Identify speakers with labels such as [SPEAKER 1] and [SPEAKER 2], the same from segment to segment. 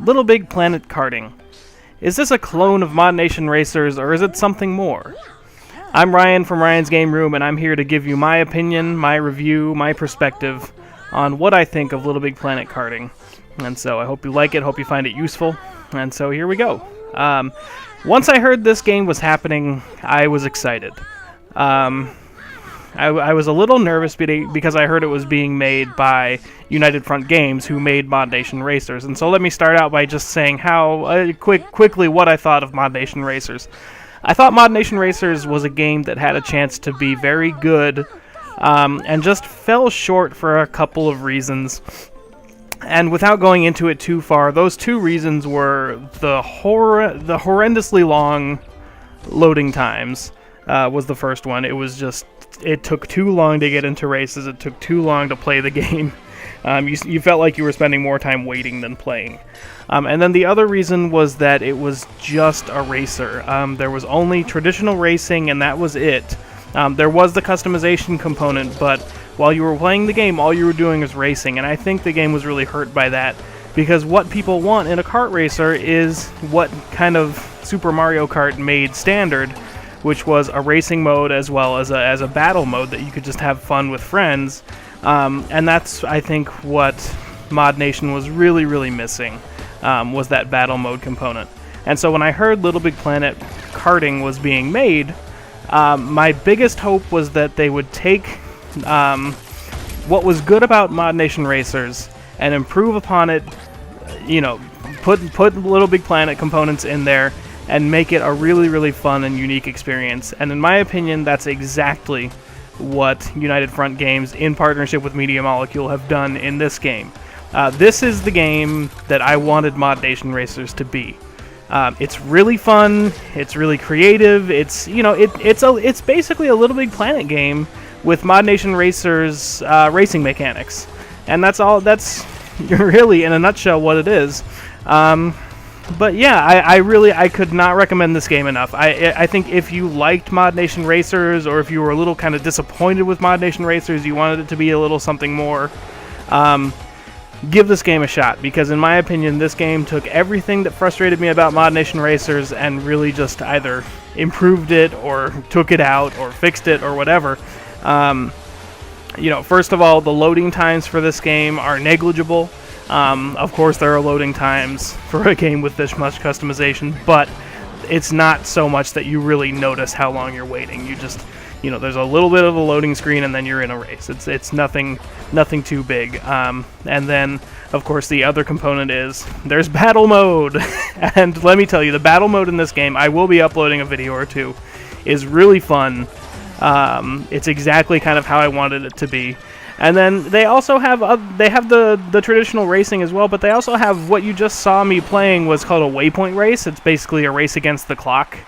[SPEAKER 1] Little Big Planet Karting. Is this a clone of ModNation Racers, or is it something more? I'm Ryan from Ryan's Game Room, and I'm here to give you my opinion, my review, my perspective on what I think of Little Big Planet Karting. And so I hope you like it, hope you find it useful, and so here we go. Once I heard this game was happening, I was excited. I was a little nervous because I heard it was being made by United Front Games, who made ModNation Racers. And so let me start out by just saying quickly what I thought of ModNation Racers. I thought ModNation Racers was a game that had a chance to be very good, and just fell short for a couple of reasons. And without going into it too far, those two reasons were the horrendously long loading times. Was the first one. It took too long to get into races. It took too long to play the game. You felt like you were spending more time waiting than playing. And then the other reason was that it was just a racer. There was only traditional racing, and that was it. There was the customization component, but while you were playing the game, all you were doing was racing. And I think the game was really hurt by that, because what people want in a kart racer is what kind of Super Mario Kart made standard, which was a racing mode as well as a battle mode that you could just have fun with friends. And that's, I think, what ModNation was really, really missing, was that battle mode component. And so when I heard Little Big Planet Karting was being made, my biggest hope was that they would take what was good about ModNation Racers and improve upon it, put Little Big Planet components in there, and make it a really, really fun and unique experience. And in my opinion, that's exactly what United Front Games, in partnership with Media Molecule, have done in this game. This is the game that I wanted ModNation Racers to be. It's really fun. It's really creative. It's basically a Little Big Planet game with ModNation Racers racing mechanics, and that's all. That's really, in a nutshell, what it is. But yeah, I could not recommend this game enough. I think if you liked ModNation Racers, or if you were a little kind of disappointed with ModNation Racers, you wanted it to be a little something more, give this game a shot, because in my opinion, this game took everything that frustrated me about ModNation Racers and really just either improved it, or took it out, or fixed it, or whatever. First of all, the loading times for this game are negligible. Of course, there are loading times for a game with this much customization, but it's not so much that you really notice how long you're waiting. You just, there's a little bit of a loading screen, and then you're in a race. It's nothing too big. And then, of course, the other component is there's battle mode. And let me tell you, the battle mode in this game, I will be uploading a video or two, is really fun. It's exactly kind of how I wanted it to be. And then they also have the traditional racing as well, but they also have what you just saw me playing was called a waypoint race. It's basically a race against the clock,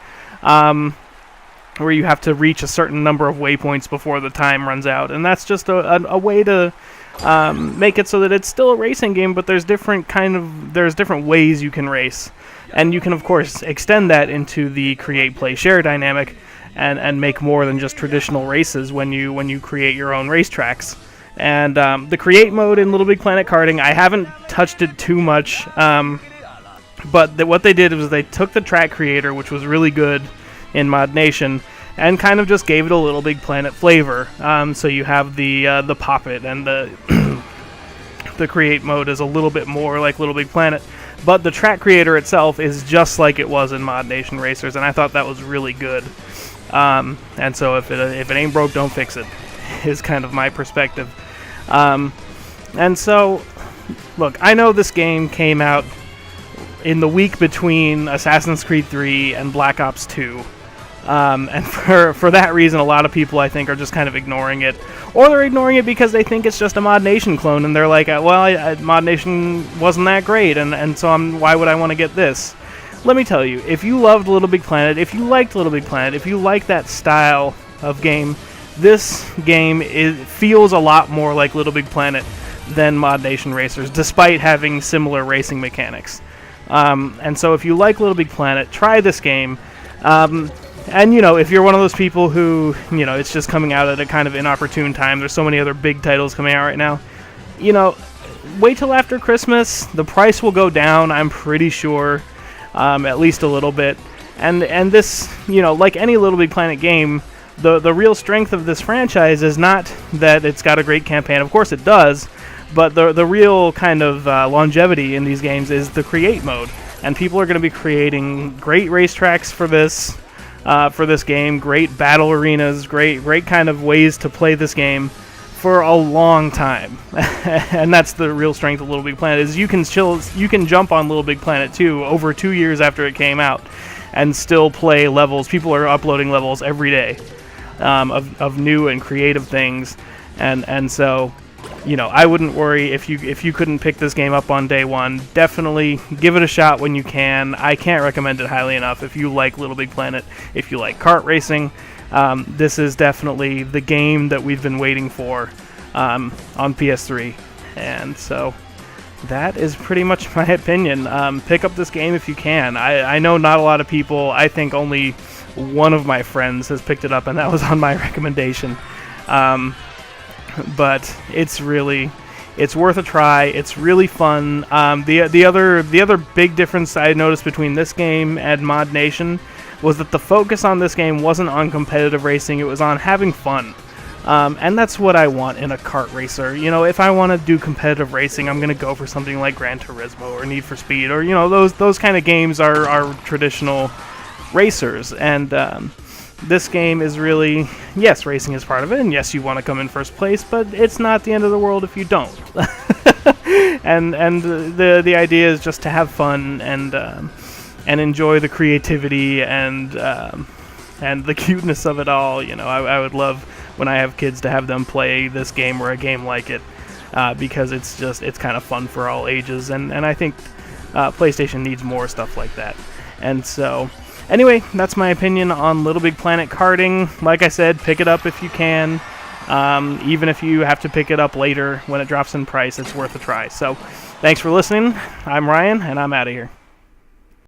[SPEAKER 1] where you have to reach a certain number of waypoints before the time runs out. And that's just a way to make it so that it's still a racing game, but there's different ways you can race. And you can, of course, extend that into the create, play, share dynamic, and make more than just traditional races when you create your own racetracks. And the create mode in Little Big Planet Karting, I haven't touched it too much, but what they did was they took the track creator, which was really good in ModNation, and kind of just gave it a Little Big Planet flavor. So you have the poppet, and the the create mode is a little bit more like Little Big Planet, but the track creator itself is just like it was in ModNation Racers, and I thought that was really good. And so if it ain't broke, don't fix it, is kind of my perspective. And so, look, I know this game came out in the week between Assassin's Creed 3 and Black Ops 2. And for that reason, a lot of people, I think, are just kind of ignoring it. Or they're ignoring it because they think it's just a ModNation clone, and they're like, ModNation wasn't that great, and so why would I want to get this? Let me tell you, if you loved Little Big Planet, if you liked Little Big Planet, if you like that style of game, this game feels a lot more like Little Big Planet than ModNation Racers, despite having similar racing mechanics. And so if you like Little Big Planet, try this game. And, if you're one of those people who, it's just coming out at a kind of inopportune time, there's so many other big titles coming out right now, wait till after Christmas. The price will go down, I'm pretty sure, at least a little bit. And this, like any Little Big Planet game, the real strength of this franchise is not that it's got a great campaign. Of course it does, but the real kind of longevity in these games is the create mode. And people are going to be creating great racetracks for this game, great battle arenas, great kind of ways to play this game for a long time. And that's the real strength of Little Big Planet, is you can jump on Little Big Planet 2 over 2 years after it came out and still play levels. People are uploading levels every day of new and creative things, and so I wouldn't worry if you couldn't pick this game up on day one. Definitely give it a shot when you can. I can't recommend it highly enough. If you like Little Big Planet, if you like kart racing, this is definitely the game that we've been waiting for on PS3. And so that is pretty much my opinion. Pick up this game if you can. I know not a lot of people. I think only one of my friends has picked it up, and that was on my recommendation. But it's worth a try. It's really fun. The other big difference I noticed between this game and Mod Nation was that the focus on this game wasn't on competitive racing. It was on having fun. And that's what I want in a kart racer. If I want to do competitive racing, I'm going to go for something like Gran Turismo or Need for Speed, or those kind of games are traditional racers. And this game is really, yes, racing is part of it, and yes, you want to come in first place, but it's not the end of the world if you don't. and the idea is just to have fun and enjoy the creativity and the cuteness of it all. I would love when I have kids to have them play this game or a game like it, because it's kind of fun for all ages, and I think PlayStation needs more stuff like that. And so anyway, that's my opinion on Little Big Planet Karting. Like I said, pick it up if you can. Even if you have to pick it up later when it drops in price, it's worth a try. So thanks for listening. I'm Ryan, and I'm out of here.